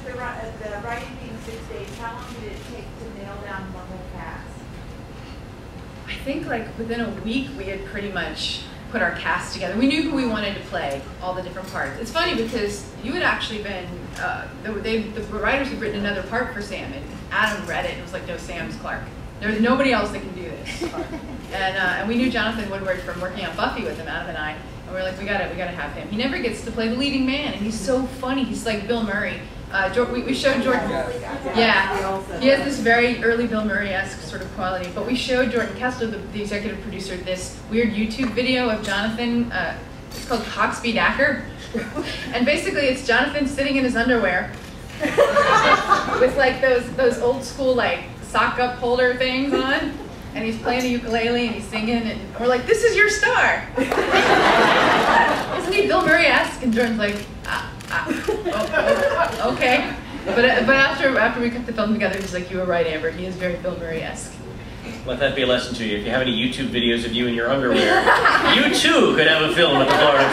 with the writing being 6 days, how long did it take to nail down the whole cast? I think like within a week we had pretty much put our cast together. We knew who we wanted to play, all the different parts. It's funny because you had actually been, the writers had written another part for Sam, and Adam read it and was like, no, Sam's Clark. There's nobody else that can do this. And we knew Jonathan Woodward from working on Buffy with him, Adam and I, and we were like, we gotta have him. He never gets to play the leading man, and he's so funny. He's like Bill Murray. We showed Jordan. Yeah, he has this very early Bill Murray-esque sort of quality. But we showed Jordan Kessler, the executive producer, this weird YouTube video of Jonathan. It's called Coxby Dacker, and basically it's Jonathan sitting in his underwear with like those old school like sock up holder things on, and he's playing the ukulele and he's singing, and we're like, this is your star. Isn't he Bill Murray-esque? And Jordan's like, okay. But after we cut the film together, he's like, you were right, Amber. He is very Bill Murray-esque. Let that be a lesson to you. If you have any YouTube videos of you in your underwear, you too could have a film at the Florida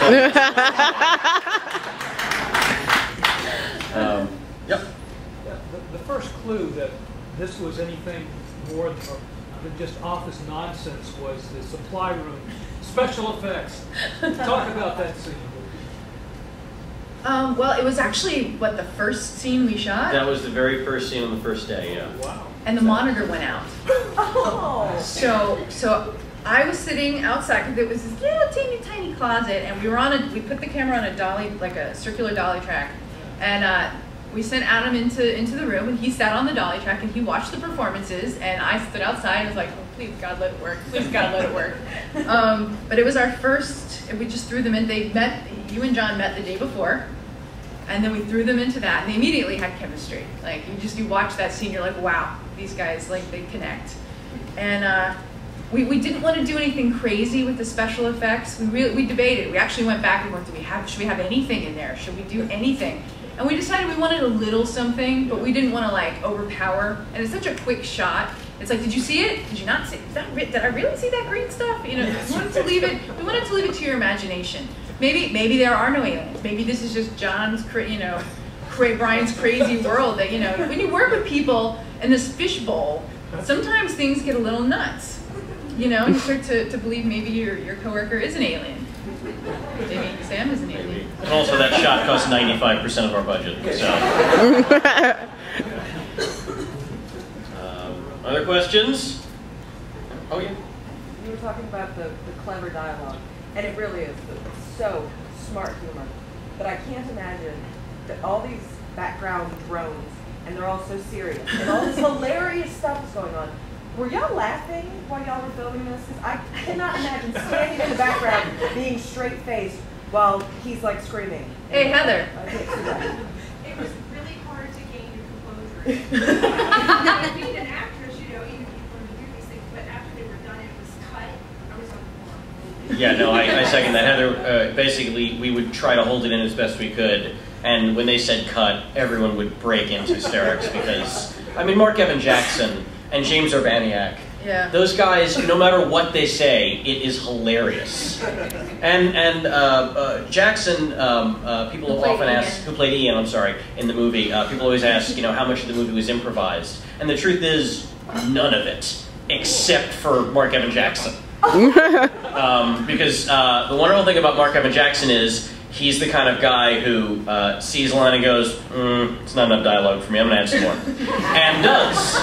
Film. Yep. The first clue that this was anything more than just office nonsense was the supply room special effects. Talk about that scene. Well, it was actually, the first scene we shot? That was the very first scene on the first day, yeah. Wow. And the monitor went out. Oh. So I was sitting outside, because it was this little teeny tiny closet, and we put the camera on a dolly, like a circular dolly track, and we sent Adam into the room, and he sat on the dolly track, and he watched the performances, and I stood outside and was like, oh, please God, let it work. Please God, let it work. But it was our first, we just threw them in. You and John met the day before, and then we threw them into that, and they immediately had chemistry. Like, you watch that scene, you're like, wow, these guys, like, they connect. And we didn't want to do anything crazy with the special effects. We debated. We actually went back and forth, should we have anything in there? Should we do anything? And we decided we wanted a little something, but we didn't want to like overpower. And it's such a quick shot. It's like, did you see it? Did you not see it? Did I really see that green stuff? You know, we wanted to leave it to your imagination. Maybe there are no aliens. Maybe this is just John's, Brian's crazy world. That when you work with people in this fishbowl, sometimes things get a little nuts. You start to believe maybe your coworker is an alien. Maybe Sam is an alien. And also that shot cost 95% of our budget, so. Other questions? Oh, yeah. You were talking about the clever dialogue, and it really is. It's so smart humor. But I can't imagine that all these background drones, and they're all so serious, and all this hilarious stuff is going on. Were y'all laughing while y'all were filming this? Because I cannot imagine standing in the background being straight-faced while he's like screaming. Hey, Heather. I can't see that. It was really hard to gain your composure. Being an actress, even when you do these things, but after they were done, it was cut. I was on the floor. Yeah, no, I second that. Heather, basically, we would try to hold it in as best we could, and when they said cut, everyone would break into hysterics because, Mark Evan Jackson and James Urbaniak. Yeah. Those guys, no matter what they say, it is hilarious. And Jackson, people often ask, who played Ian, in the movie, people always ask, how much of the movie was improvised. And the truth is, none of it, except for Mark Evan Jackson. Because the wonderful thing about Mark Evan Jackson is, he's the kind of guy who sees a line and goes, it's not enough dialogue for me, I'm going to add some more. And does.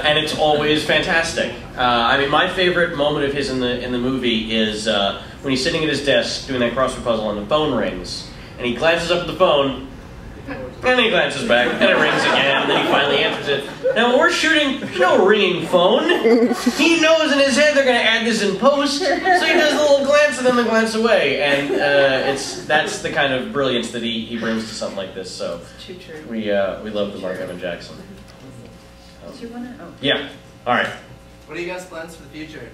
And it's always fantastic. My favorite moment of his in the movie is when he's sitting at his desk doing that crossword puzzle and the phone rings. And he glances up at the phone, and then he glances back, and it rings again, and then he finally answers it. Now, when we're shooting, there's no ringing phone. He knows in his head they're going to add this in post, so he does a little glance and then the glance away. And that's the kind of brilliance that he brings to something like this. So we love the Mark Evan Jackson. Do you want to? Oh. Yeah. All right. What are you guys' plans for the future?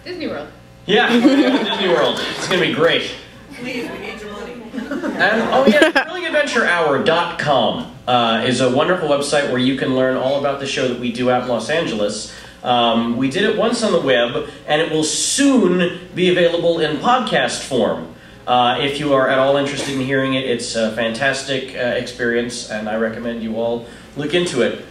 Disney World. Yeah, we're going to go to Disney World. It's going to be great. Please, we need your money. And, thrillingadventurehour.com is a wonderful website where you can learn all about the show that we do out in Los Angeles. We did it once on the web, and it will soon be available in podcast form. If you are at all interested in hearing it, it's a fantastic experience, and I recommend you all look into it.